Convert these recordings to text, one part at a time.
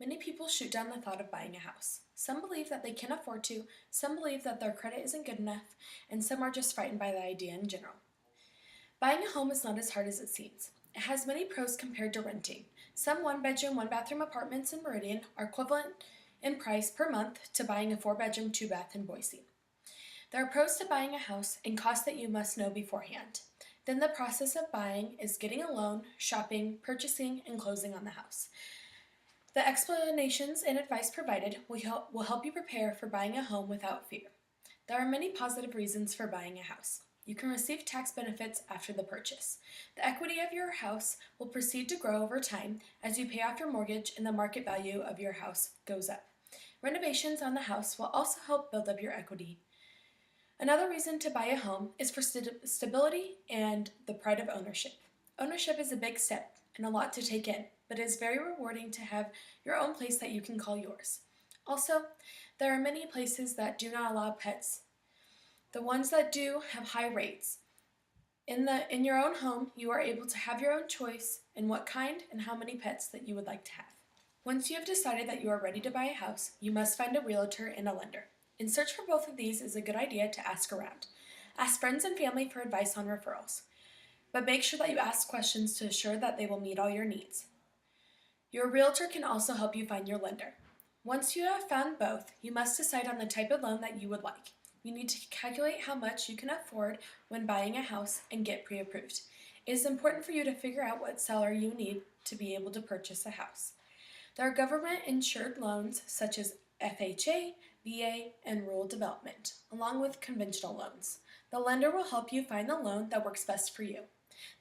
Many people shoot down the thought of buying a house. Some believe that they can't afford to, some believe that their credit isn't good enough, and some are just frightened by the idea in general. Buying a home is not as hard as it seems. It has many pros compared to renting. Some one-bedroom, one-bathroom apartments in Meridian are equivalent in price per month to buying a four-bedroom, two-bath in Boise. There are pros to buying a house and costs that you must know beforehand. Then the process of buying is getting a loan, shopping, purchasing, and closing on the house. The explanations and advice provided will help you prepare for buying a home without fear. There are many positive reasons for buying a house. You can receive tax benefits after the purchase. The equity of your house will proceed to grow over time as you pay off your mortgage and the market value of your house goes up. Renovations on the house will also help build up your equity. Another reason to buy a home is for stability and the pride of ownership. Ownership is a big step and a lot to take in, but it is very rewarding to have your own place that you can call yours. Also, there are many places that do not allow pets. The ones that do have high rates. In your own home, you are able to have your own choice in what kind and how many pets that you would like to have. Once you have decided that you are ready to buy a house, you must find a realtor and a lender. In search for both of these is a good idea to ask around. Ask friends and family for advice on referrals, but make sure that you ask questions to assure that they will meet all your needs. Your realtor can also help you find your lender. Once you have found both, you must decide on the type of loan that you would like. You need to calculate how much you can afford when buying a house and get pre-approved. It is important for you to figure out what salary you need to be able to purchase a house. There are government-insured loans such as FHA, VA, and rural development, along with conventional loans. The lender will help you find the loan that works best for you.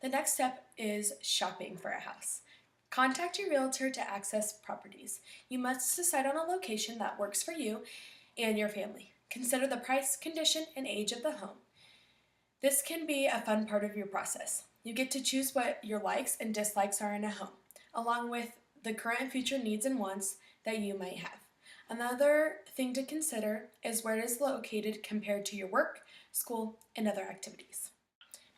The next step is shopping for a house. Contact your realtor to access properties. You must decide on a location that works for you and your family. Consider the price, condition, and age of the home. This can be a fun part of your process. You get to choose what your likes and dislikes are in a home, along with the current and future needs and wants that you might have. Another thing to consider is where it is located compared to your work, school, and other activities.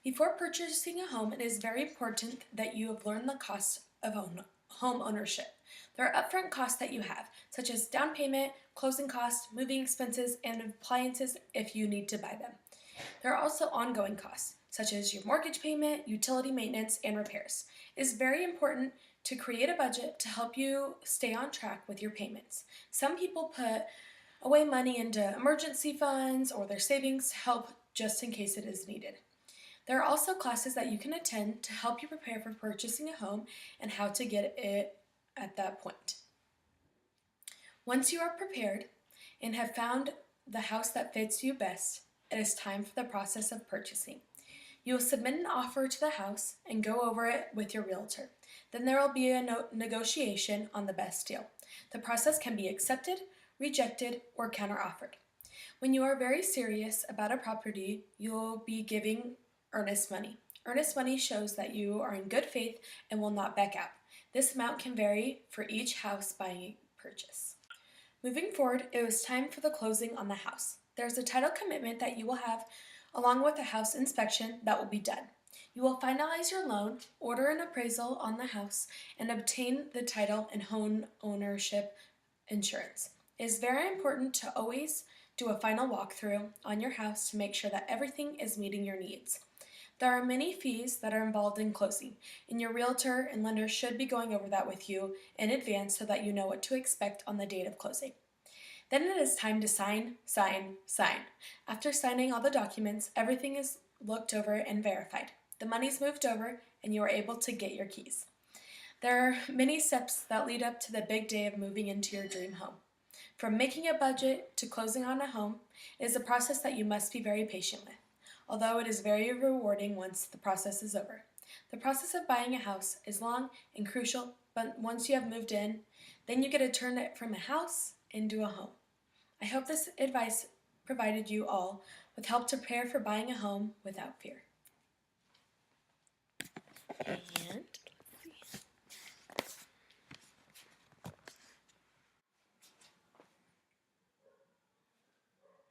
Before purchasing a home, it is very important that you have learned the cost of home ownership. There are upfront costs that you have, such as down payment, closing costs, moving expenses, and appliances if you need to buy them. There are also ongoing costs, such as your mortgage payment, utility maintenance, and repairs. It is very important to create a budget to help you stay on track with your payments. Some people put away money into emergency funds or their savings to help just in case it is needed. There are also classes that you can attend to help you prepare for purchasing a home and how to get it at that point. Once you are prepared and have found the house that fits you best, it is time for the process of purchasing. You will submit an offer to the house and go over it with your realtor. Then there will be a negotiation on the best deal. The process can be accepted, rejected, or counteroffered. When you are very serious about a property, you will be giving earnest money. Earnest money shows that you are in good faith and will not back out. This amount can vary for each house buying purchase. Moving forward, it was time for the closing on the house. There's a title commitment that you will have along with a house inspection that will be done. You will finalize your loan, order an appraisal on the house, and obtain the title and home ownership insurance. It is very important to always do a final walkthrough on your house to make sure that everything is meeting your needs. There are many fees that are involved in closing, and your realtor and lender should be going over that with you in advance so that you know what to expect on the date of closing. Then it is time to sign. After signing all the documents, everything is looked over and verified. The money's moved over, and you are able to get your keys. There are many steps that lead up to the big day of moving into your dream home. From making a budget to closing on a home, it is a process that you must be very patient with, although it is very rewarding once the process is over. The process of buying a house is long and crucial, but once you have moved in, then you get to turn it from a house into a home. I hope this advice provided you all with help to prepare for buying a home without fear.